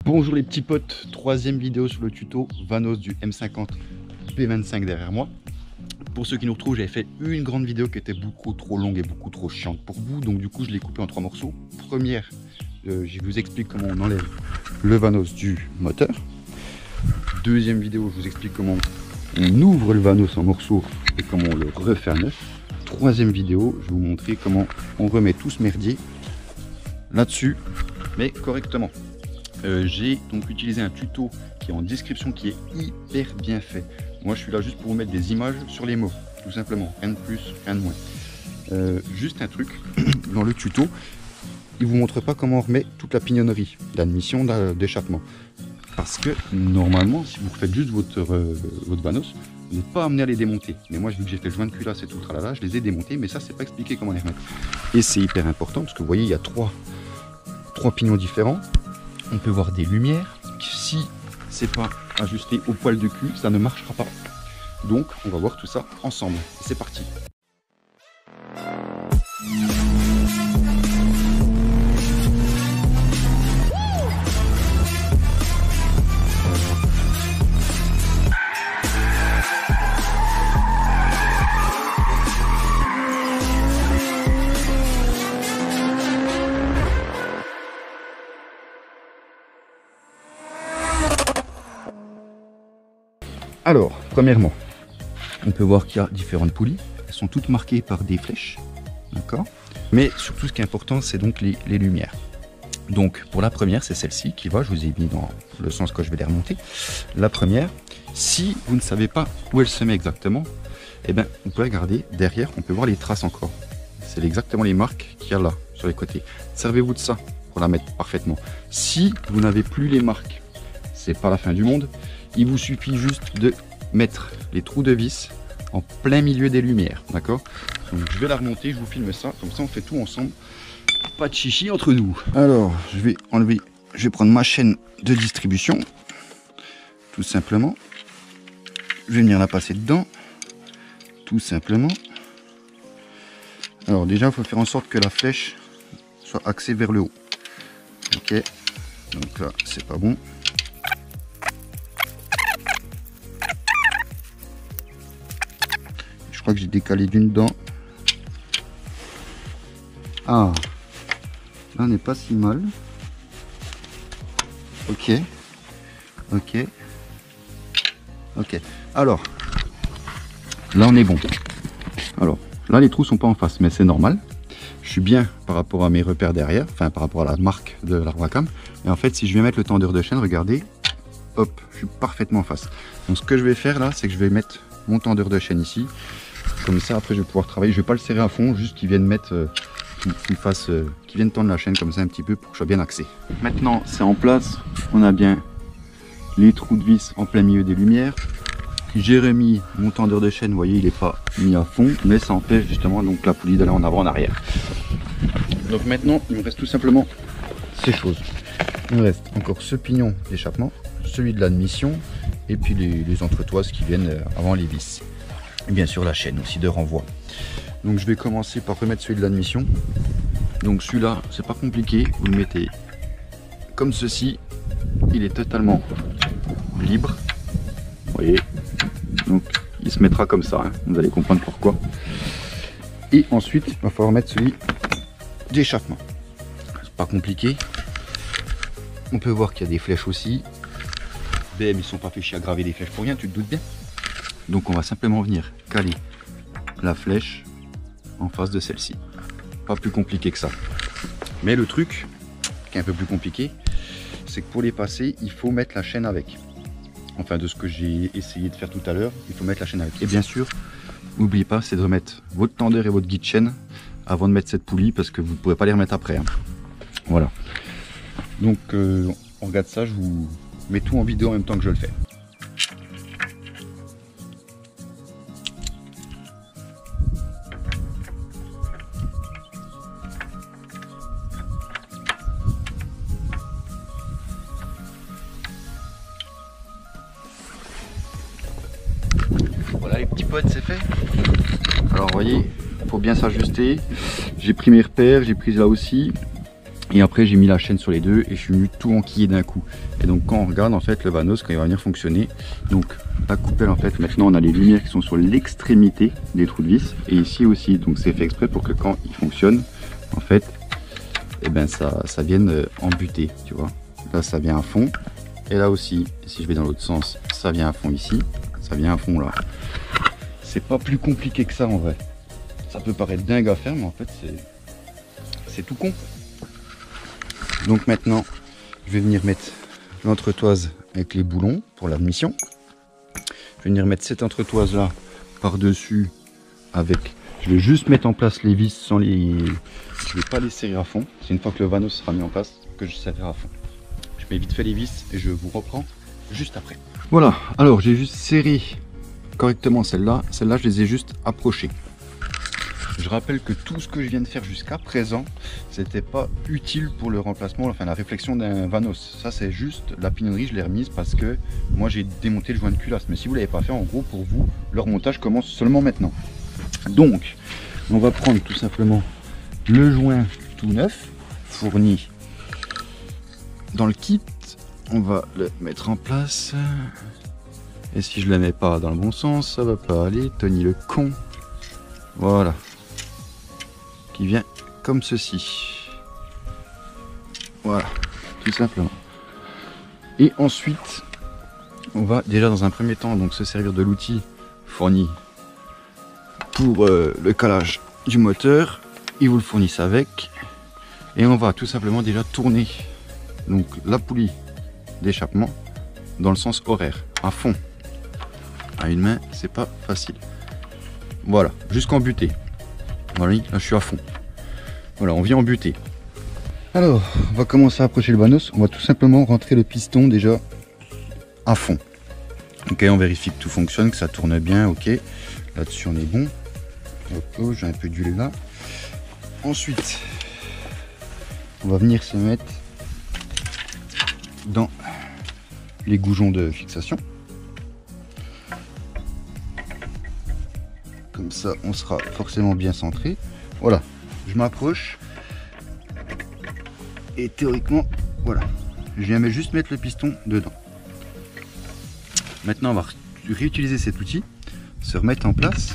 Bonjour les petits potes, troisième vidéo sur le tuto Vanos du M50 P25 derrière moi. Pour ceux qui nous retrouvent, j'avais fait une grande vidéo qui était beaucoup trop longue et beaucoup trop chiante pour vous, donc du coup je l'ai coupé en 3 morceaux. Première, je vous explique comment on enlève le Vanos du moteur. Deuxième vidéo, je vous explique comment on ouvre le Vanos en morceaux et comment on le refait à neuf. Troisième vidéo, je vais vous montrer comment on remet tout ce merdier là-dessus, mais correctement. J'ai donc utilisé un tuto qui est en description, qui est hyper bien fait. Moi je suis là juste pour vous mettre des images sur les mots, tout simplement, rien de plus, rien de moins. Juste un truc, dans le tuto, il vous montre pas comment on remet toute la pignonnerie, l'admission d'échappement. Parce que normalement, si vous faites juste votre Vanos, vous n'êtes pas amené à les démonter. Mais moi, vu que j'ai fait le joint de culasse et tout le tralala, je les ai démontés, mais ça, c'est pas expliqué comment les remettre. Et c'est hyper important parce que vous voyez, il y a trois pignons différents. On peut voir des lumières. Si c'est pas ajusté au poil de cul, ça ne marchera pas. Donc, on va voir tout ça ensemble. C'est parti. Alors, premièrement, on peut voir qu'il y a différentes poulies. Elles sont toutes marquées par des flèches. D'accord. Mais surtout, ce qui est important, c'est donc les lumières. Donc, pour la première, c'est celle-ci qui va. Je vous ai mis dans le sens que je vais les remonter. La première, si vous ne savez pas où elle se met exactement, eh bien, vous pouvez regarder derrière. On peut voir les traces encore. C'est exactement les marques qu'il y a là, sur les côtés. Servez-vous de ça pour la mettre parfaitement. Si vous n'avez plus les marques, c'est pas la fin du monde. Il vous suffit juste de mettre les trous de vis en plein milieu des lumières, d'accord? Donc je vais la remonter, je vous filme ça, comme ça on fait tout ensemble. Pas de chichi entre nous. Alors, je vais prendre ma chaîne de distribution, tout simplement. Je vais venir la passer dedans, tout simplement. Alors déjà, il faut faire en sorte que la flèche soit axée vers le haut. Ok, donc là, c'est pas bon. Je crois que j'ai décalé d'une dent. Ah, là on n'est pas si mal. Ok, ok, ok. Alors, là on est bon. Alors, là les trous sont pas en face, mais c'est normal. Je suis bien par rapport à mes repères derrière, enfin par rapport à la marque de la Wacom. Et en fait, si je viens mettre le tendeur de chaîne, regardez, hop, je suis parfaitement en face. Donc ce que je vais faire là, c'est que je vais mettre mon tendeur de chaîne ici. Comme ça, après, je vais pouvoir travailler. Je vais pas le serrer à fond, juste qu'il vienne mettre, qu'il vienne tendre la chaîne comme ça un petit peu pour que je sois bien axé. Maintenant, c'est en place. On a bien les trous de vis en plein milieu des lumières. J'ai remis mon tendeur de chaîne. Vous voyez, il n'est pas mis à fond, mais ça empêche justement donc la poulie d'aller en avant, en arrière. Donc maintenant, il me reste tout simplement ces choses. Il me reste encore ce pignon d'échappement, celui de l'admission, et puis les entretoises qui viennent avant les vis. Et bien sûr la chaîne aussi de renvoi. Donc je vais commencer par remettre celui de l'admission. Donc celui-là, c'est pas compliqué, vous le mettez comme ceci, il est totalement libre. Vous voyez, donc il se mettra comme ça, hein. Vous allez comprendre pourquoi. Et ensuite, il va falloir mettre celui d'échappement. C'est pas compliqué. On peut voir qu'il y a des flèches aussi. BM, ils sont pas fait chier à graver des flèches pour rien, tu te doutes bien. Donc on va simplement venir caler la flèche en face de celle-ci. Pas plus compliqué que ça. Mais le truc qui est un peu plus compliqué, c'est que pour les passer, il faut mettre la chaîne avec. Enfin, de ce que j'ai essayé de faire tout à l'heure, il faut mettre la chaîne avec. Et bien sûr, n'oubliez pas, c'est de remettre votre tendeur et votre guide chaîne avant de mettre cette poulie, parce que vous ne pourrez pas les remettre après, hein. Voilà. Donc on regarde ça, je vous mets tout en vidéo en même temps que je le fais. Voilà les petits potes, c'est fait. Alors vous voyez, il faut bien s'ajuster. J'ai pris mes repères, j'ai pris là aussi. Et après j'ai mis la chaîne sur les deux et je suis venu tout enquiller d'un coup. Et donc quand on regarde en fait le Vanos, quand il va venir fonctionner, donc la coupelle en fait, maintenant on a les lumières qui sont sur l'extrémité des trous de vis et ici aussi. Donc c'est fait exprès pour que quand il fonctionne, en fait, et ben ça vienne embuter, tu vois. Là ça vient à fond et là aussi, si je vais dans l'autre sens, ça vient à fond ici, ça vient à fond là. C'est pas plus compliqué que ça en vrai. Ça peut paraître dingue à faire mais en fait c'est tout con. Donc maintenant, je vais venir mettre l'entretoise avec les boulons pour l'admission. Je vais venir mettre cette entretoise là par-dessus avec... Je vais juste mettre en place les vis sans les... Je vais pas les serrer à fond. C'est une fois que le Vanos sera mis en place que je serrerai à fond. Je mets vite fait les vis et je vous reprends juste après. Voilà, alors j'ai juste serré correctement celle-là. Celle-là, je les ai juste approchées. Je rappelle que tout ce que je viens de faire jusqu'à présent, c'était pas utile pour le remplacement, enfin la réflexion d'un Vanos. Ça c'est juste la pignonnerie, je l'ai remise parce que moi j'ai démonté le joint de culasse. Mais si vous l'avez pas fait, en gros pour vous, le remontage commence seulement maintenant. Donc, on va prendre tout simplement le joint tout neuf, fourni dans le kit. On va le mettre en place. Et si je le mets pas dans le bon sens, ça va pas aller. Tony le con. Voilà. Qui vient comme ceci. Voilà, tout simplement. Et ensuite, on va déjà dans un premier temps donc se servir de l'outil fourni pour le calage du moteur. Ils vous le fournissent avec. Et on va tout simplement déjà tourner donc la poulie d'échappement dans le sens horaire, à fond. À une main, c'est pas facile. Voilà, jusqu'en butée. Voilà, là je suis à fond. Voilà, on vient en butée. Alors, on va commencer à approcher le Vanos. On va tout simplement rentrer le piston déjà à fond. Ok, on vérifie que tout fonctionne, que ça tourne bien. Ok, là-dessus on est bon. Hop, j'ai un peu d'huile là. Ensuite, on va venir se mettre dans les goujons de fixation. Comme ça, on sera forcément bien centré. Voilà, je m'approche. Et théoriquement, voilà, je viens juste mettre le piston dedans. Maintenant, on va réutiliser cet outil, se remettre en place.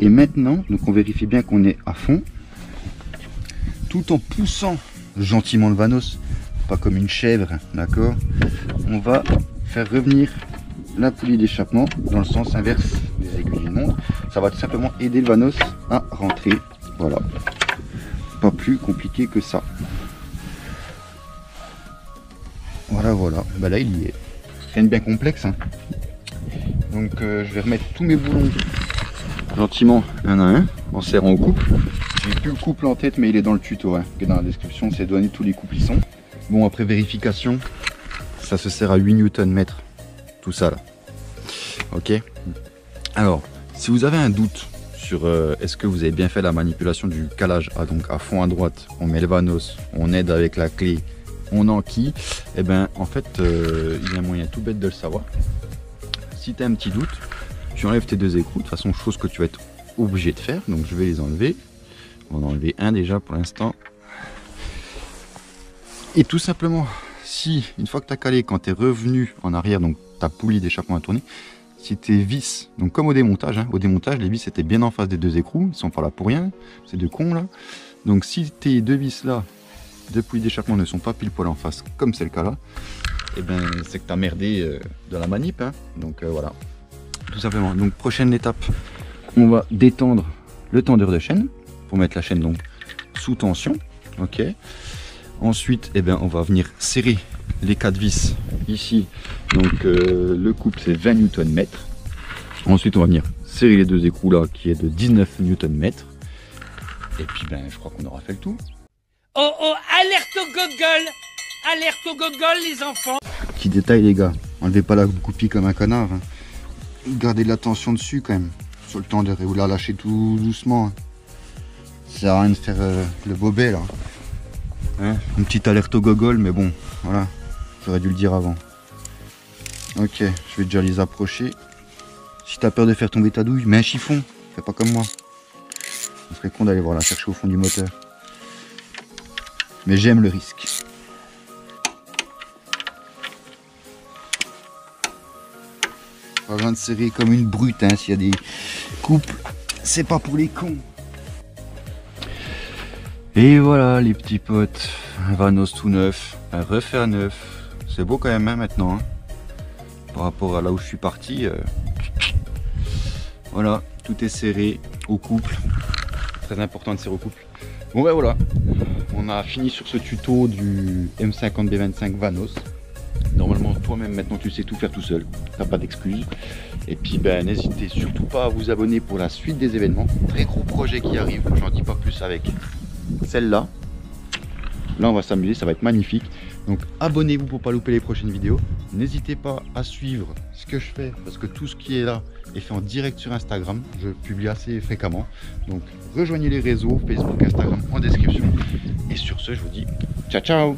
Et maintenant, donc on vérifie bien qu'on est à fond, tout en poussant gentiment le Vanos, pas comme une chèvre, d'accord. On va faire revenir la poulie d'échappement dans le sens inverse des aiguilles d'une montre. Ça va tout simplement aider le Vanos à rentrer. Voilà, pas plus compliqué que ça. Voilà, voilà. Bah là il y est. Rien de bien complexe, hein. Donc je vais remettre tous mes boulons gentiment un à un en serrant au couple. J'ai plus le couple en tête mais il est dans le tuto, hein, qui est dans la description. C'est donné tous les couples ils sont. Bon, après vérification, ça se serre à 8 Nm. Tout ça là. Ok. Alors, si vous avez un doute sur est-ce que vous avez bien fait la manipulation du calage donc à fond à droite, on met le Vanos, on aide avec la clé, on enquille, et ben en fait il y a un moyen tout bête de le savoir. Si tu as un petit doute, tu enlèves tes deux écrous, de toute façon chose que tu vas être obligé de faire, donc je vais les enlever. On va en enlever un déjà pour l'instant. Et tout simplement, si une fois que tu as calé, quand tu es revenu en arrière, donc ta poulie d'échappement a tourné, si tes vis, donc comme au démontage, hein, les vis étaient bien en face des deux écrous, ils sont pas là pour rien, ces deux cons là. Donc si tes deux vis là, deux poulies d'échappement ne sont pas pile poil en face, comme c'est le cas là, et ben c'est que tu as merdé de la manip, hein. Donc voilà, tout simplement. Donc prochaine étape, on va détendre le tendeur de chaîne, pour mettre la chaîne donc sous tension, ok. Ensuite, eh ben, on va venir serrer les 4 vis ici. Donc le couple c'est 20 Nm. Ensuite, on va venir serrer les deux écrous là qui est de 19 Nm. Et puis ben, je crois qu'on aura fait le tour. Oh oh, alerte au gogol! Alerte au gogol les enfants! Petit détail les gars, enlevez pas la goupille comme un connard. Hein. Gardez de la tension dessus quand même, sur le tendeur, et vous la lâchez tout doucement. Hein. Ça sert à rien de faire le bobet là. Hein, une petite alerte au gogol, mais bon, voilà, j'aurais dû le dire avant. Ok, je vais déjà les approcher. Si t'as peur de faire tomber ta douille, mets un chiffon, fais pas comme moi. On serait con d'aller voir la chercher au fond du moteur. Mais j'aime le risque. Pas besoin de serrer comme une brute, hein. S'il y a des couples, c'est pas pour les cons. Et voilà les petits potes, un Vanos tout neuf, un refaire neuf. C'est beau quand même hein, maintenant, hein. Par rapport à là où je suis parti. Voilà, tout est serré au couple. Très important de serrer au couple. Bon ben voilà, on a fini sur ce tuto du M50B25 Vanos. Normalement toi-même maintenant tu sais tout faire tout seul, t'as pas d'excuses. Et puis ben n'hésitez surtout pas à vous abonner pour la suite des événements. Très gros projet qui arrive, j'en dis pas plus avec celle-là. Là on va s'amuser, ça va être magnifique. Donc abonnez-vous pour pas louper les prochaines vidéos. N'hésitez pas à suivre ce que je fais parce que tout ce qui est là est fait en direct sur Instagram. Je publie assez fréquemment. Donc rejoignez les réseaux, Facebook, Instagram en description. Et sur ce, je vous dis ciao ciao.